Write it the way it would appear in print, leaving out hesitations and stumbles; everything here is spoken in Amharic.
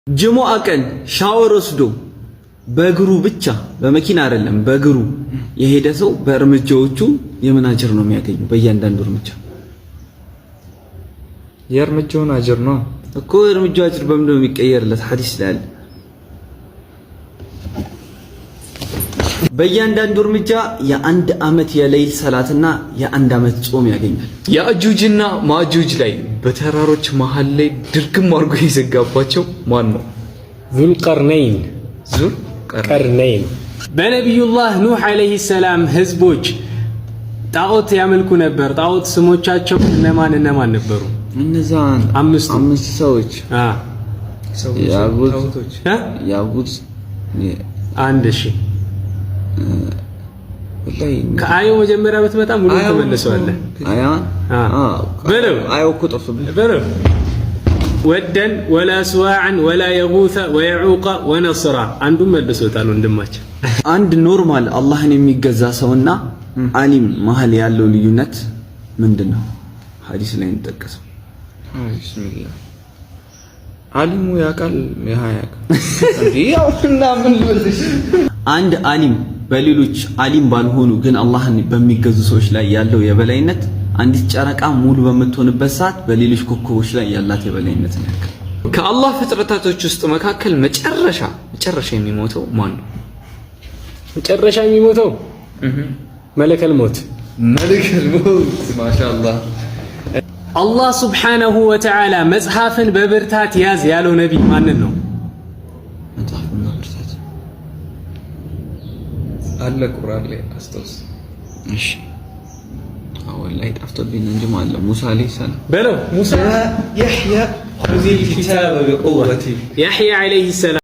ጅሙዓ ቀን ሻወር ወስዶ በእግሩ ብቻ በመኪና አይደለም በእግሩ የሄደ ሰው በእርምጃዎቹ የምን አጅር ነው የሚያገኘው? በእያንዳንዱ እርምጃ የእርምጃውን አጅር ነው እኮ። እርምጃው አጅር በምን ነው የሚቀየርለት? ሐዲስ ላይ አለ። በእያንዳንዱ እርምጃ የአንድ ዓመት የሌሊት ሰላትና የአንድ ዓመት ጾም ያገኛል። የአጁጅና ማጁጅ ላይ በተራሮች መሃል ላይ ድርግም አድርጎ የዘጋባቸው ማን ነው? ዙልቀርነይን በነቢዩላህ ኑህ ዓለይሂ ሰላም ህዝቦች ጣዖት ያመልኩ ነበር። ጣዖት ስሞቻቸው እነማን ነበሩ? እነዛን አምስት ሰዎች ያጉት አንድ ሺህ ከአየው መጀመሪያ ብትመጣ ሙሉ ተመለሰዋለህ። በለው ወደን ወላ ስዋዕን ወላ የጉተ ወየዑቀ ወነስራ አንዱን መልሶታል ወንድማችን። አንድ ኖርማል አላህን የሚገዛ ሰውና ዓሊም መሀል ያለው ልዩነት ምንድነው? ሐዲስ ላይ እንጠቀሰው። ቢስሚላህ ዓሊሙ ያውቃል አንድ ዓሊም በሌሎች ዓሊም ባልሆኑ ግን አላህን በሚገዙ ሰዎች ላይ ያለው የበላይነት አንዲት ጨረቃ ሙሉ በምትሆንበት ሰዓት በሌሎች ኮከቦች ላይ ያላት የበላይነት ነው። ከአላህ ፍጥረታቶች ውስጥ መካከል መጨረሻ የሚሞተው ማን ነው? መጨረሻ የሚሞተው መለከል ሞት ማሻአላህ። አላህ ሱብሓነሁ ወተዓላ መጽሐፍን በብርታት ያዝ ያለው ነቢይ ማንን ነው? መጽሐፍን በብርታት አለ ቁርአን ላይ አስተውስ። እሺ ወላሂ ጠፍቶብኝ እንጂ ማለት ሙሳ አለይሂ ሰላም በለው ሙሳ ያህያ ኹዚል ኪታበ ቢቁወቲ ያህያ አለይሂ ሰላም